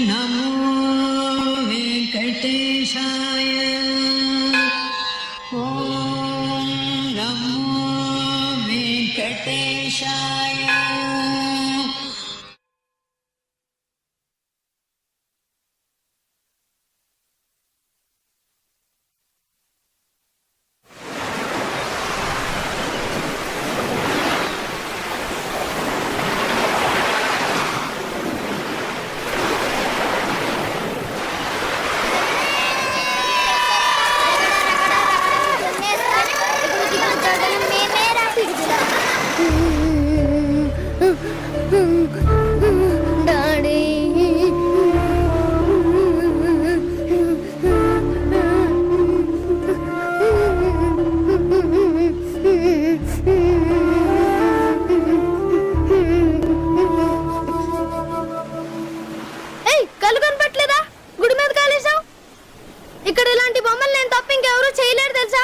నమో వెంకటేశాయ. ఓం నమో వెంకటేశాయ. ఇక్కడ ఇలాంటి బొమ్మలు నేను తప్ప ఇంకెవరూ చేయలేరు తెలుసా?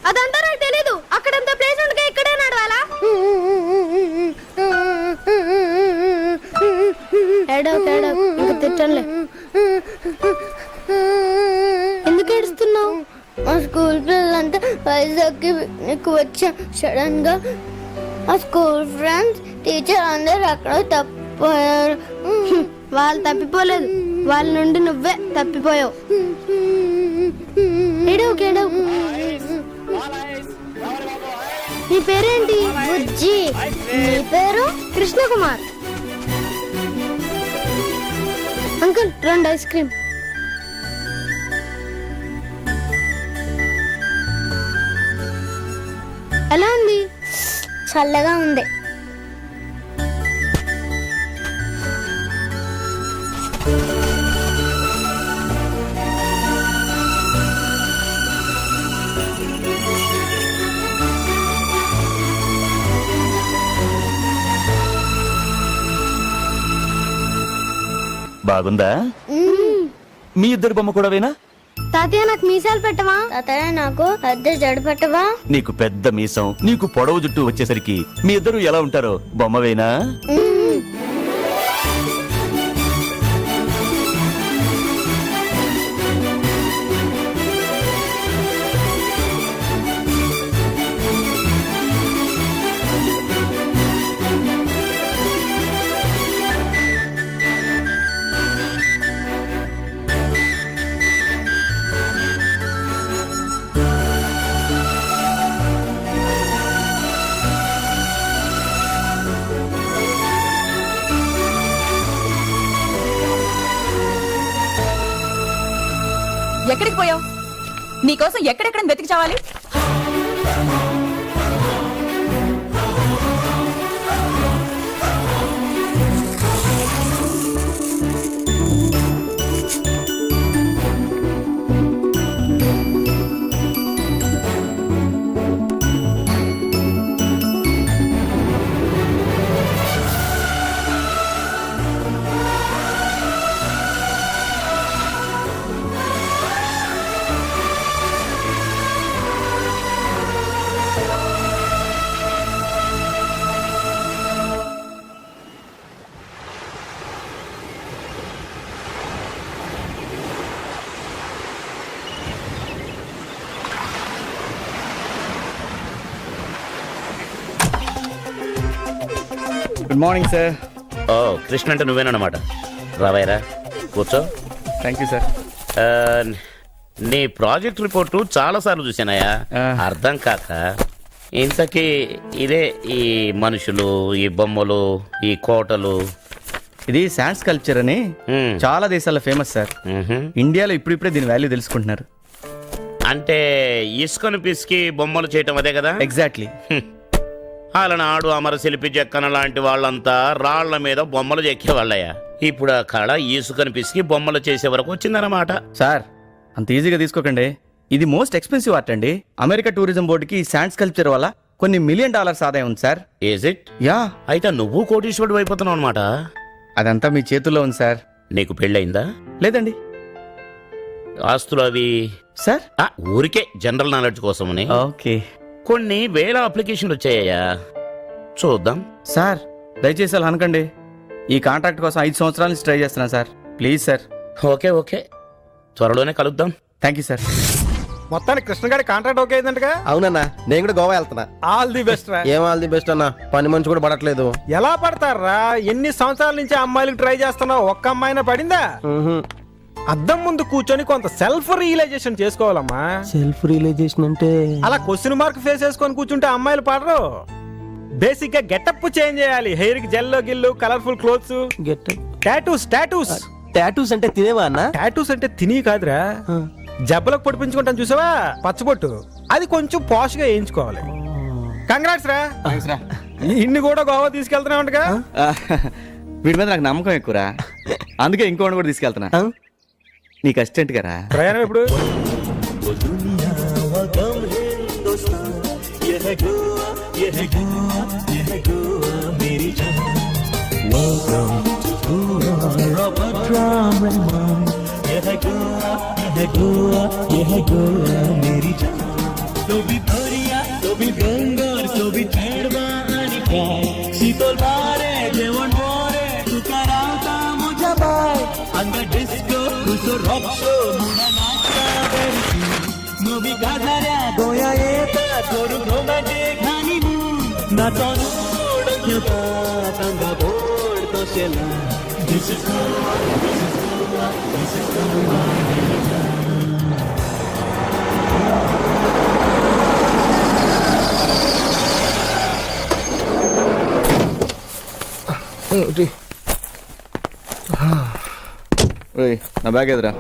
అదంతా నాకు తెలీదు. అక్కడంత ప్లేస్ ఉండగా ఇక్కడే నడవాలా? ఇంకా తిట్టంలే. ఎందుకు ఏడుస్తున్నావు? మా స్కూల్ పిల్లలంతా వైజాగ్కి పిక్నిక్ వచ్చాం. సడన్ గా మా స్కూల్ ఫ్రెండ్స్ టీచర్ అందరు అక్కడ తప్పిపోయారు. వాళ్ళు తప్పిపోలేదు, వాళ్ళ నుండి నువ్వే తప్పిపోయావు. నీ పేరేంటి? బుజ్జి. నీ పేరు? కృష్ణకుమార్. Uncle 2 ice cream. ఎలా ఉంది? చల్లగా ఉంది. బాగుందా? మీ ఇద్దరు బొమ్మ కూడా వేనా? తాతయ్య నాకు మీసాలు పెట్టవా? తాతయ్య నాకు పెద్ద జడ పెట్టవా? నీకు పెద్ద మీసం, నీకు పొడవు జుట్టు వచ్చేసరికి మీ ఇద్దరు ఎలా ఉంటారో బొమ్మ వేనా? ఎక్కడికి పోయావు? నీకోసం ఎక్కడెక్కడ వెతికి చావాలి? Good morning sir. ఓ కృష్ణ అంటే నువ్వేనమాట. రావాయరా, కూర్చో. Thank you sir. నీ ప్రాజెక్ట్ రిపోర్టు చాలా సార్లు చూసానయ్యా, అర్థం కాక. ఇంతకీ ఇదే ఈ మనుషులు, ఈ బొమ్మలు, ఈ కోటలు? ఇది శాండ్స్ కల్చర్ అని చాలా దేశాల్లో ఫేమస్ సార్. ఇండియాలో ఇప్పుడిప్పుడే దీని వాల్యూ తెలుసుకుంటున్నారు. అంటే ఇసుకను పిసికి బొమ్మలు చేయటం అదే కదా? ఎగ్జాక్ట్లీ. అలనాడు అమరశిల్పి జక్కన లాంటి వాళ్ళంతా రాళ్ల మీద బొమ్మలు చెక్కేవాళ్ళయ్యా. ఇప్పుడు ఆ కళ ఇసుకను పిసికి బొమ్మలు చేసే వరకు వచ్చిందన్నమాట. సార్ అంత ఈజీగా తీసుకోకండి. ఇది మోస్ట్ ఎక్స్పెన్సివ్ ఆర్ట్ అండి. అమెరికా టూరిజం బోర్డుకి శాండ్స్ కల్చర్ వల్ల కొన్ని $1 మిలియన్ ఆదాయం ఉంది సార్. Is it? యా. అయితే నువ్వు కోటీశ్వరుడు అయిపోతున్నావు అనమాట. అదంతా మీ చేతుల్లో ఉంది సార్. నీకు పెళ్ళయిందా? లేదండి. ఆస్తులు అవి సార్? ఊరికే జనరల్ నాలెడ్జ్ కోసమని. ఓకే. కొన్ని వేల అప్లికేషన్లు వచ్చాయ్యా, చూద్దాం. సార్ దయచేసి అలా అనకండి. ఈ కాంట్రాక్ట్ కోసం 5 సంవత్సరాల నుంచి ట్రై చేస్తున్నాను sir. Please sir. Okay okay, త్వరలోనే కలుద్దాం. Thank you sir. మొత్తానికి కృష్ణ గారి కాంట్రాక్ట్ ఓకే అయిందంటగా? అవునన్నా, నేను కూడా గోవా వెళ్తున్నా. ఆల్ ది బెస్ట్ రా. ఏం ఆల్ ది బెస్ట్ అన్నా, పని మంచి కూడా పడట్లేదు. ఎలా పడతారా? ఎన్ని సంవత్సరాల నుంచి అమ్మాయిలకు ట్రై చేస్తున్నావు, ఒక్క అమ్మాయినా పడిందా? అద్దం ముందు కూర్చొని కొంత సెల్ఫ్ రియలైజేషన్ చేసుకోవాలమ్మా. సెల్ఫ్ రియలైజేషన్ అంటే అలా క్వశ్చన్ మార్క్ ఫేస్ చేసుకొని కూర్చుంటే అమ్మాయిలు పడరు. బేసిక్ గా గెటప్ చేంజ్ చేయాలి. హెయిర్ కి జెల్లో గిల్లు, colourful clothes, get tattoos. Tattoos tattoos అంటే తినేవా అన్నా? టాటూస్ అంటే తిని కాదురా, జబ్బలకు పొడిపించుకుంటాను చూసావా, పచ్చబొట్టు, అది కొంచెం పాష్ గా వేయించుకోవాలి. కంగ్రాట్స్ రా. ఇన్ని కూడా గోవా తీసుకెళ్తున్నావుగా. వీడి మీద నాకు నమ్మకం ఎక్కువరా, అందుకే ఇంకోటి కూడా తీసుకెళ్తున్నా. నీకు అసిస్టెంట్ గారా? ప్రయాణం ఎప్పుడు? నా బ్యాగ్ ఎదురా.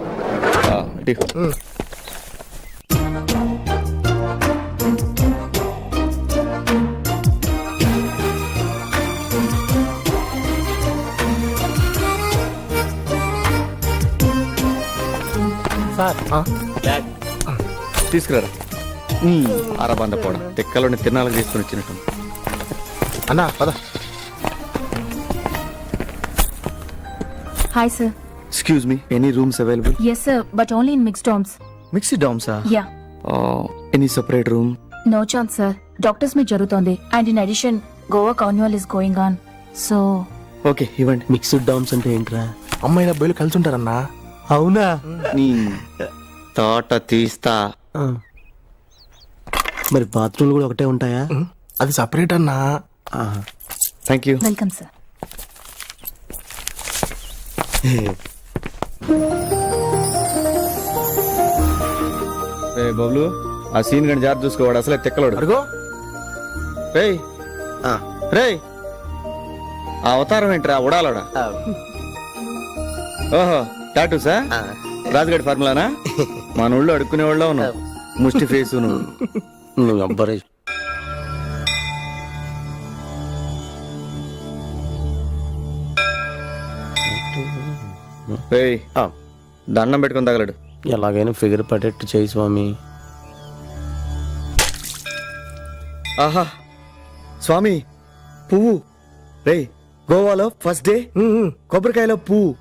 తీసుకురా. అరబంద పోవడం తెక్కలోని తిన్నాళ్ళకి తీసుకుని వచ్చినట్టు. అన్నా పద. Hi sir. Excuse me, any rooms available? Yes sir, but only in mixed dorms. Mixie డామ్సా? Yeah. Any separate room? No chance sir. Doctors meet జరుగుతోంది. And in addition, Goa carnival is going on. So. Okay ఇవ్వండి. Mixed DOMS అంటే ఏంట్రా? అమ్మాయిల అబ్బాయిలు కలిసి ఉంటారన్నా. అవునా? నీ తోట తీస్తా. మరి బాత్రూమ్లు కూడా ఒకటే ఉంటాయా? అది సపరేట్ అన్నా. Thank you. Welcome sir. రే బబ్లు, ఆ సీన్ గని జాగ్రత్త చూసుకోవాడు, అసలే తెక్కలోడు. అడుగో రేయ్ రేయ్, ఆ అవతారం ఏంట్రా ఉడాలడా? ఓహో టాటూసా? రాజుగడి ఫార్ములానా? మన ఊళ్ళో అడుక్కునే వాళ్ళ ఉన్నావు, ముష్టి ఫేసు నువ్వు. అబ్బరే రేయ్ దండం పెట్టుకుని తగలడు. ఎలాగైనా ఫిగర్ పడేట్టు చేయి స్వామి. ఆహా స్వామి, పువ్వు. రేయ్ గోవాలో ఫస్ట్ డే కొబ్బరికాయలో పువ్వు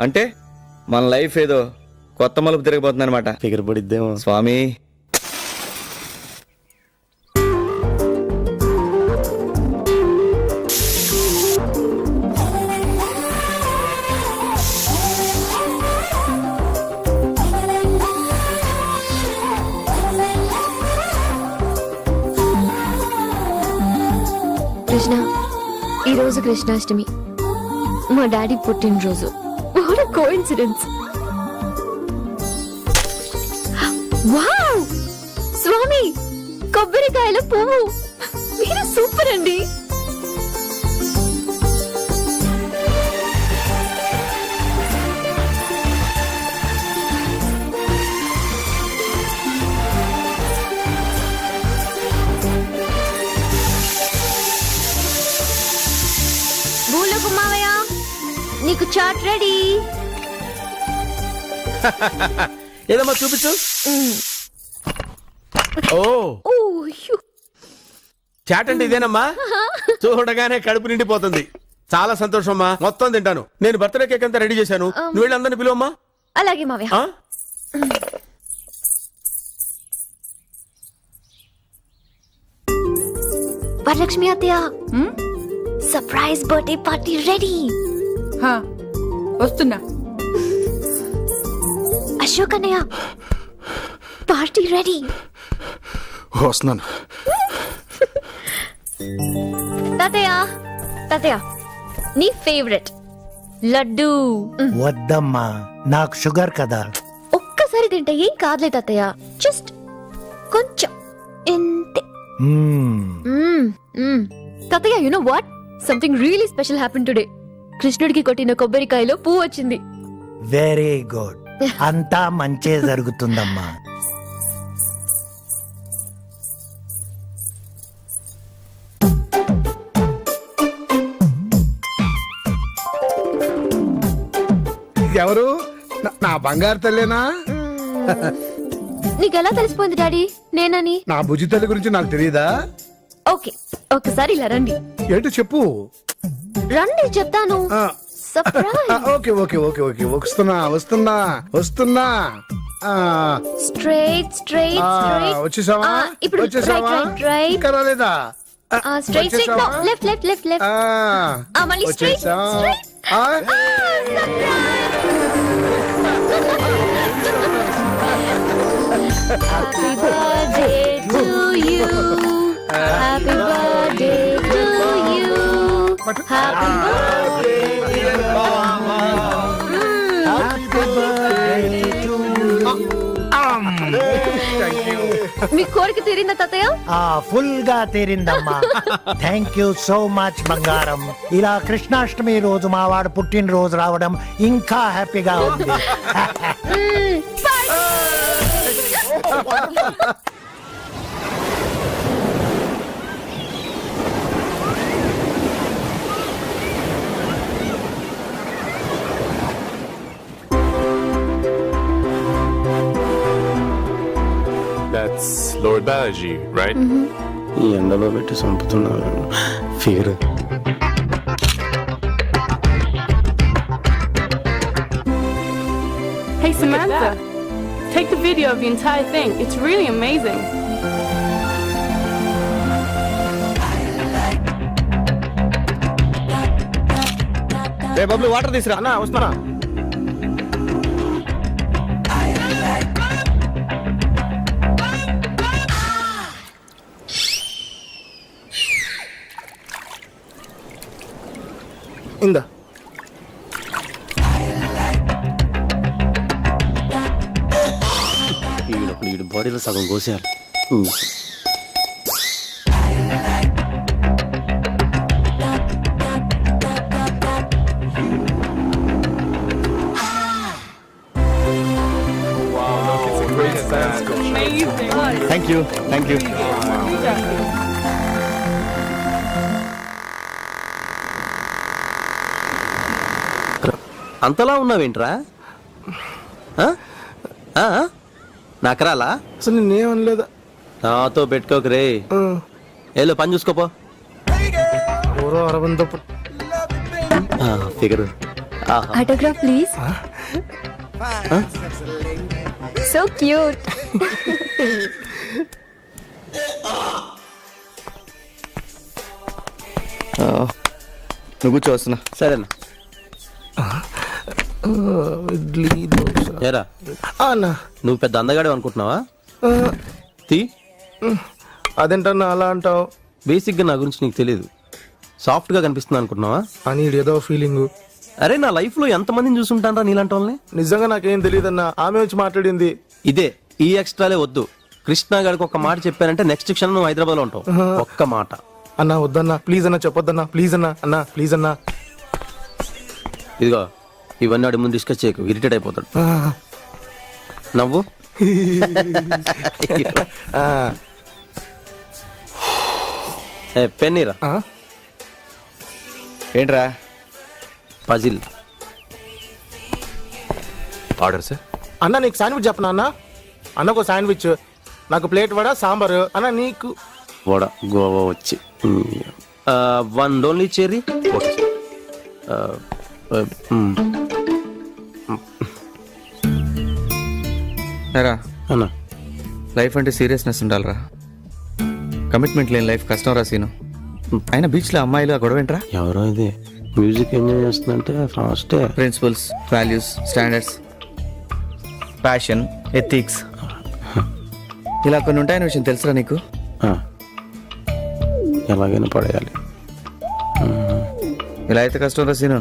అంటే మన లైఫ్ ఏదో కొత్త మలుపు తిరగబోతుంది అనమాట. ఫిగర్ పడిద్దేమో స్వామి. కృష్ణ, ఈరోజు కృష్ణాష్టమి, మా డాడీ పుట్టినరోజు. What a coincidence. వావ్ స్వామి, కొబ్బరికాయల పువ్వు, మీరు సూపర్ అండి. భూలోకు మావయ్య, నీకు చాట్ రెడీ. ఏదమ్మా చూపించు. ఓ చాట్ అంటే ఇదేనమ్మా? చూడగానే కడుపు నిండిపోతుంది. చాలా సంతోషం అమ్మా, మొత్తం తింటాను. నేను బర్త్డే కేక్ అంతా రెడీ చేశాను, నువ్వు వెళ్ళి అందరిని పిలువమ్మా. అలాగే మావయ్య. వరలక్ష్మి అత్తయ్య, సర్ప్రైజ్ బర్త్డే పార్టీ రెడీ. వస్తున్నా. అశోక్ అన్నయ్య పార్టీ రెడీ. వస్తున్నాను. తాతయ్య తాతయ్య నీ ఫేవరెట్ లడ్డు. వద్దమ్మా, నాకు షుగర్ కదా. ఒక్కసారి తింటే ఏం కాదులే తాతయ్య, జస్ట్ కొంచెం ఇంతే. తాతయ్య you know what, something really special happen today. కృష్ణుడికి కొట్టిన కొబ్బరికాయలో పువ్వు వచ్చింది. వెరీ గుడ్, అంతా మంచే జరుగుతుందమ్మా. ఎవరు? నా బంగారు తల్లేనా? నీకెలా తెలిసిపోయింది డాడీ నేనని? నా బుజ్జి తల్లి గురించి నాకు తెలియదా? ఓకే ఒకసారి ఇలా రండి. ఏంటో చెప్పు. రండి చెప్తాను. ఆ, surprise. Okay okay okay okay వస్తున్నా వస్తున్నా వస్తున్నా. ఆ, స్ట్రైట్ స్ట్రైట్ ఆ, స్ట్రైట్. వచ్చేసావా? ఇప్పుడు వచ్చేసావా? రైట్ రైట్ ఇంకా రాలేదా? Straight straight. నో వచ్చేసావా? Left left left left. ఆ, మళ్ళీ స్ట్రైట్ వచ్చేసా? స్ట్రైట్. ఆ, Happy birthday to you. Happy birthday to you. Happy birthday. మీ కోరిక తీరిందా తాతయ్య? ఫుల్ గా తీరిందమ్మా. థ్యాంక్ యూ సో మచ్ బంగారం. ఇలా కృష్ణాష్టమి రోజు మా వాడు పుట్టినరోజు రావడం ఇంకా హ్యాపీగా ఉంది. That's Lord Balaji, right? ఈ ఎండలో పెట్టి చంపుతున్నాను figure. Hey Samantha, take the video of the entire thing. It's really amazing. రే బబ్లు వాటర్ తీసురా. అన్నా వస్తున్నా. ఇందా. వీడు బాడీలో సగం కోసేయాలి. Thank you thank you. అంతలా ఉన్నావేంట్రా? నాకరాలా? అసలు నేనేమనలేదా? నాతో పెట్టుకోకు రే. ఏలో పని చూసుకోపో. ఎవరో Aurobindo figure. Autograph please. So cute. నువ్వు కూర్చోవస్తున్నా. సరేనా? ఇడ్లీ దోశ. ఏరా అన్నా నువ్వు పెద్ద అందగాడు అనుకుంటున్నావా? తీ. అదేంటన్నా అలా అంటావు? బేసిక్గా నా గురించి నీకు తెలియదు. సాఫ్ట్గా కనిపిస్తున్నా అనుకుంటున్నావా? అని ఏదో ఫీలింగ్. అరే నా లైఫ్లో ఎంతమందిని చూసుంటానరా నీలాంటి వాళ్ళని. నిజంగా నాకేం తెలియదన్నా. ఆమె వచ్చి మాట్లాడింది ఇదే. ఈ ఎక్స్ట్రాలే వద్దు. కృష్ణ గారికి ఒక మాట చెప్పానంటే నెక్స్ట్ క్షణం నువ్వు హైదరాబాద్లో ఉంటావు. ఒక్క మాట. అన్నా వద్దన్నా ప్లీజ్ అన్నా, చెప్పొద్దన్నా ప్లీజ్ అన్నా. అన్నా ప్లీజ్ అన్నా. ఇదిగో ఇవన్నీ అడి ముందు డిస్కస్ చేయకు, ఇరిటేట్ అయిపోతాడు. నవ్వు. పెన్నీరా. ఏంట్రా? Puzzle order sir. అన్నా నీకు శాండ్విచ్ చెప్పనా అన్న? అన్నకు శాండ్విచ్, నాకు ప్లేట్ వడ సాంబారు. అన్న నీకు వడ గోవా వచ్చి 1 ఓన్లీ చెర్రీ. Okay sir. అన్న లైఫ్ అంటే సీరియస్నెస్ ఉండాలిరా. కమిట్మెంట్ లేని లైఫ్ కష్టం రా సీను. అయినా బీచ్లో అమ్మాయిలు ఆ గొడవ ఏంట్రా? ఎవరో ఇది మ్యూజిక్ ఎంజాయ్ చేస్తుందంటే ఫాస్టే. Principles, values, standards, passion, ethics, ఇలా కొన్ని ఉంటాయని విషయం తెలుసురా నీకు? ఎలాగైనా పడేయాలి. ఇలా అయితే కష్టం రా సీను.